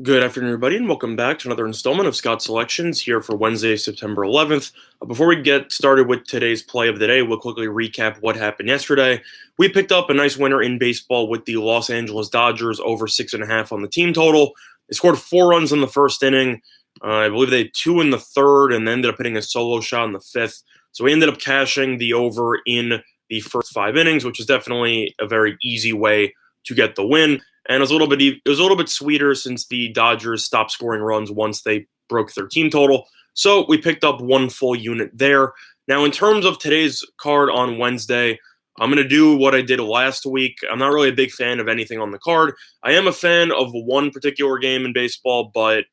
Good afternoon, everybody, and welcome back to another installment of Scott Selections here for Wednesday, September 11th. Before we get started with today's play of the day, we'll quickly recap what happened yesterday. We picked up a nice winner in baseball with the Los Angeles Dodgers over 6.5 on the team total. They scored 4 runs in the first inning. I believe they had 2 in the third and ended up hitting a solo shot in the fifth. So we ended up cashing the over in the first 5 innings, which is definitely a very easy way to get the win. And it was a little bit sweeter since the Dodgers stopped scoring runs once they broke their team total. So we picked up 1 full unit there. Now, in terms of today's card on Wednesday, I'm going to do what I did last week. I'm not really a big fan of anything on the card. I am a fan of one particular game in baseball, but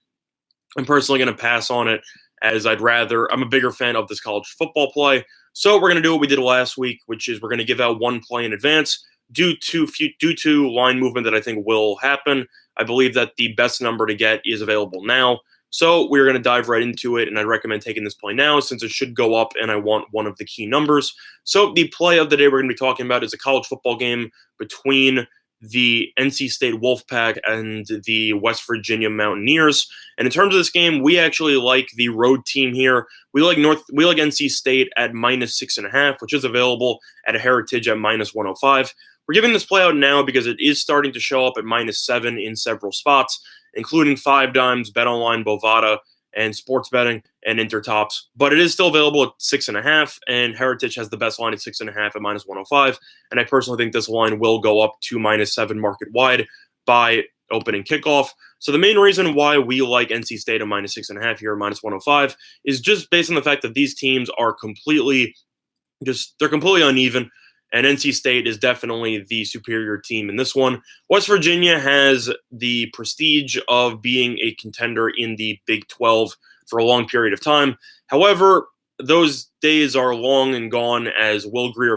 I'm personally going to pass on it as I'm a bigger fan of this college football play. So we're going to do what we did last week, which is we're going to give out 1 play in advance. Due to line movement that I think will happen, I believe that the best number to get is available now. So we're going to dive right into it, and I'd recommend taking this play now since it should go up, and I want one of the key numbers. So the play of the day we're going to be talking about is a college football game between the NC State Wolfpack and the West Virginia Mountaineers. And in terms of this game, we actually like the road team here. We like NC State at -6.5, which is available at a Heritage at -105. We're giving this play out now because it is starting to show up at -7 in several spots, including 5 Dimes, BetOnline, Bovada, and Sports Betting and Intertops. But it is still available at 6.5, and Heritage has the best line at 6.5 at -105. And I personally think this line will go up to -7 market wide by opening kickoff. So the main reason why we like NC State at -6.5 here at -105 is just based on the fact that these teams are completely uneven. And NC State is definitely the superior team in this one. West Virginia has the prestige of being a contender in the Big 12 for a long period of time. However, those days are long and gone as Will Grier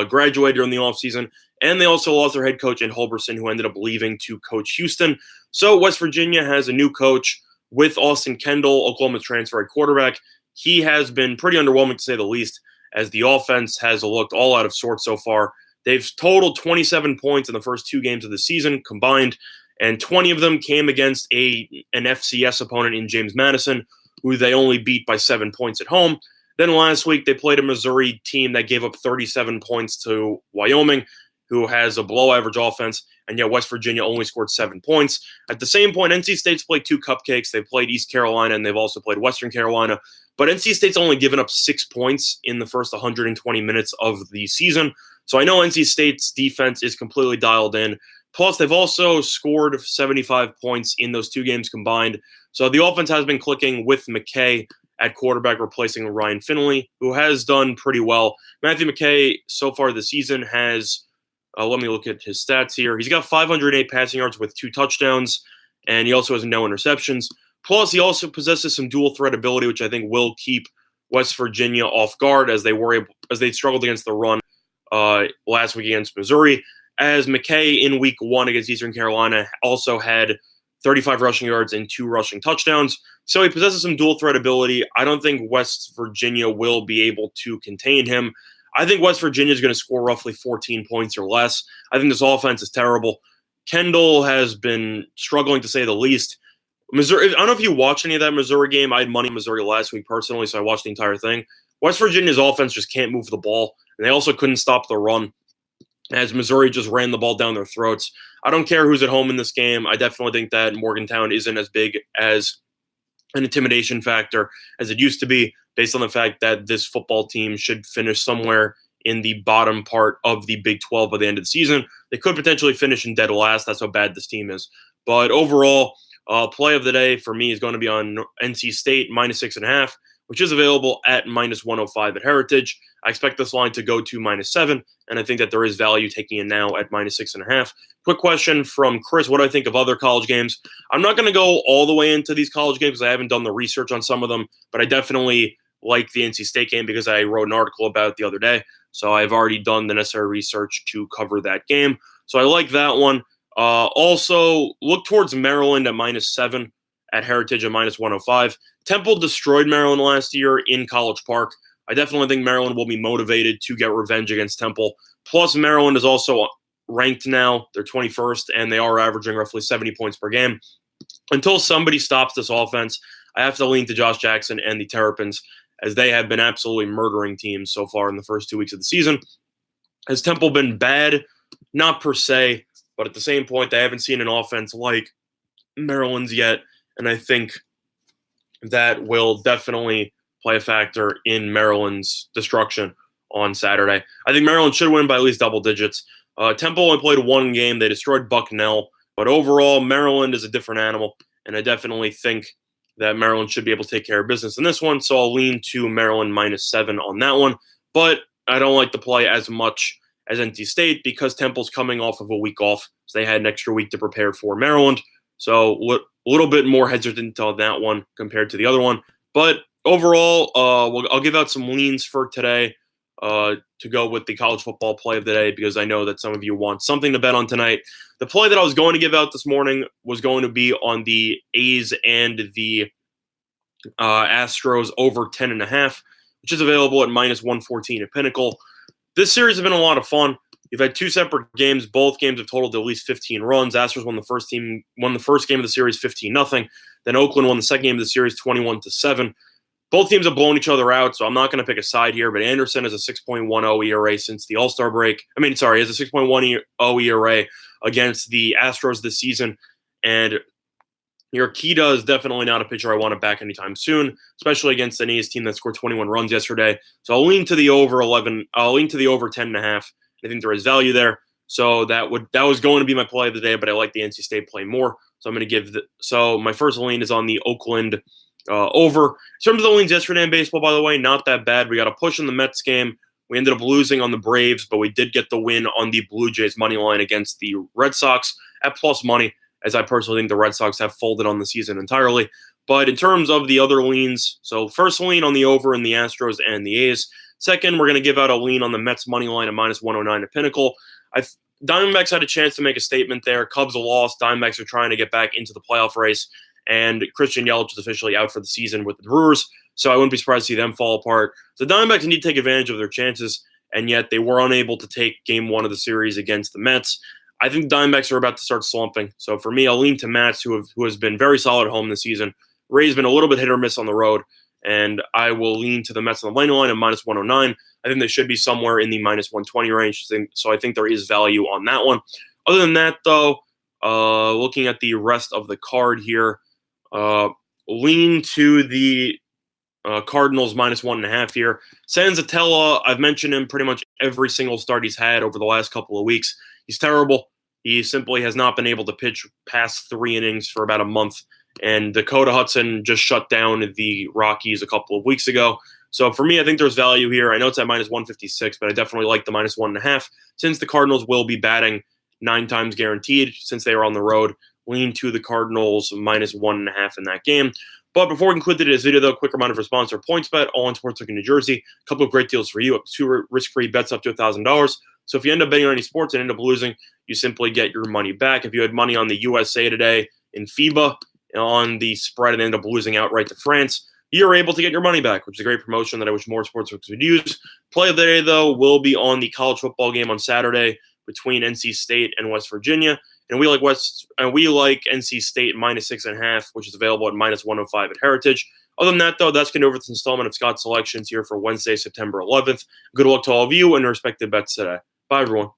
graduated during the offseason, and they also lost their head coach in Holberson, who ended up leaving to coach Houston. So West Virginia has a new coach with Austin Kendall, Oklahoma's transfer at quarterback. He has been pretty underwhelming, to say the least, as the offense has looked all out of sorts so far. They've totaled 27 points in the first 2 games of the season combined, and 20 of them came against an FCS opponent in James Madison, who they only beat by 7 points at home. Then last week, they played a Missouri team that gave up 37 points to Wyoming, who has a below-average offense, and yet West Virginia only scored 7 points. At the same point, NC State's played 2 cupcakes. They've played East Carolina, and they've also played Western Carolina. But NC State's only given up 6 points in the first 120 minutes of the season. So I know NC State's defense is completely dialed in. Plus, they've also scored 75 points in those 2 games combined. So the offense has been clicking with McKay at quarterback, replacing Ryan Finley, who has done pretty well. Matthew McKay, so far this season, has, let me look at his stats here. He's got 508 passing yards with 2 touchdowns, and he also has no interceptions. Plus, he also possesses some dual threat ability, which I think will keep West Virginia off guard as they struggled against the run last week against Missouri. As McKay in week 1 against Eastern Carolina also had 35 rushing yards and 2 rushing touchdowns. So he possesses some dual threat ability. I don't think West Virginia will be able to contain him. I think West Virginia is going to score roughly 14 points or less. I think this offense is terrible. Kendall has been struggling, to say the least. Missouri, I don't know if you watched any of that Missouri game. I had money on Missouri last week personally, so I watched the entire thing. West Virginia's offense just can't move the ball, and they also couldn't stop the run as Missouri just ran the ball down their throats. I don't care who's at home in this game. I definitely think that Morgantown isn't as big as an intimidation factor as it used to be, based on the fact that this football team should finish somewhere in the bottom part of the Big 12 by the end of the season. They could potentially finish in dead last. That's how bad this team is. But overall, play of the day for me is going to be on NC State -6.5, which is available at -105 at Heritage. I expect this line to go to -7, and I think that there is value taking it now at -6.5. Quick question from Chris: what do I think of other college games? I'm not going to go all the way into these college games because I haven't done the research on some of them, but I definitely like the NC State game because I wrote an article about it the other day. So I've already done the necessary research to cover that game. So I like that one. Also, look towards Maryland at -7 at Heritage at -105. Temple destroyed Maryland last year in College Park. I definitely think Maryland will be motivated to get revenge against Temple. Plus, Maryland is also ranked now. They're 21st, and they are averaging roughly 70 points per game. until somebody stops this offense, I have to lean to Josh Jackson and the Terrapins, as they have been absolutely murdering teams so far in the first 2 weeks of the season. Has Temple been bad? Not per se, but at the same point, they haven't seen an offense like Maryland's yet, and I think that will definitely play a factor in Maryland's destruction on Saturday. I think Maryland should win by at least double digits. Temple only played one game. They destroyed Bucknell, but overall, Maryland is a different animal, and I definitely think that Maryland should be able to take care of business in this one, so I'll lean to Maryland -7 on that one, but I don't like the play as much as NC State because Temple's coming off of a week off, so they had an extra week to prepare for Maryland, so a little bit more hesitant on that one compared to the other one, but overall, I'll give out some leans for today to go with the college football play of the day because I know that some of you want something to bet on tonight. The play that I was going to give out this morning was going to be on the A's and the Astros over 10.5, which is available at -114 at Pinnacle. This series has been a lot of fun. You've had two separate games. Both games have totaled at least 15 runs. Astros won the first game of the series 15-0. Then Oakland won the second game of the series 21-7. Both teams have blown each other out, so I'm not going to pick a side here, but Anderson has a 6.10 ERA since the All-Star break. He has a 6.10 ERA against the Astros this season, and Urquidy is definitely not a pitcher I want to back anytime soon, especially against an A's team that scored 21 runs yesterday. So I'll lean to the over 11. I'll lean to the over 10.5. I think there is value there. So that was going to be my play of the day, but I like the NC State play more. So I'm going to give so my first lean is on the Oakland over. In terms of the leans yesterday in baseball, by the way, not that bad. We got a push in the Mets game. We ended up losing on the Braves, but we did get the win on the Blue Jays money line against the Red Sox at plus money, as I personally think the Red Sox have folded on the season entirely. But in terms of the other leans, so first lean on the over in the Astros and the A's. Second, we're going to give out a lean on the Mets money line at -109 at Pinnacle. Diamondbacks had a chance to make a statement there. Cubs lost. Diamondbacks are trying to get back into the playoff race. And Christian Yelich is officially out for the season with the Brewers, so I wouldn't be surprised to see them fall apart. So the Diamondbacks need to take advantage of their chances, and yet they were unable to take Game 1 of the series against the Mets. I think the Diamondbacks are about to start slumping. So for me, I'll lean to Mets, who has been very solid at home this season. Ray's been a little bit hit or miss on the road, and I will lean to the Mets on the money line at -109. I think they should be somewhere in the -120 range, so I think there is value on that one. Other than that, though, looking at the rest of the card here, lean to the Cardinals -1.5 here. Sanzatella, I've mentioned him pretty much every single start he's had over the last couple of weeks. He's terrible. He simply has not been able to pitch past 3 innings for about a month. And Dakota Hudson just shut down the Rockies a couple of weeks ago. So for me, I think there's value here. I know it's at -156, but I definitely like the -1.5 since the Cardinals will be batting 9 times guaranteed since they are on the road. Lean to the Cardinals -1.5 in that game. But before we conclude today's video, though, quick reminder for sponsor PointsBet, all in sportsbook in New Jersey. A couple of great deals for you, up to 2 risk-free bets up to $1,000. So if you end up betting on any sports and end up losing, you simply get your money back. If you had money on the USA today in FIBA on the spread and end up losing outright to France, you're able to get your money back, which is a great promotion that I wish more sportsbooks would use. Play of the day, though, will be on the college football game on Saturday between NC State and West Virginia. And we like NC State -6.5, which is available at -105 at Heritage. Other than that, though, that's going to over this installment of Scott's Selections here for Wednesday, September 11th. Good luck to all of you and your respective bets today. Bye, everyone.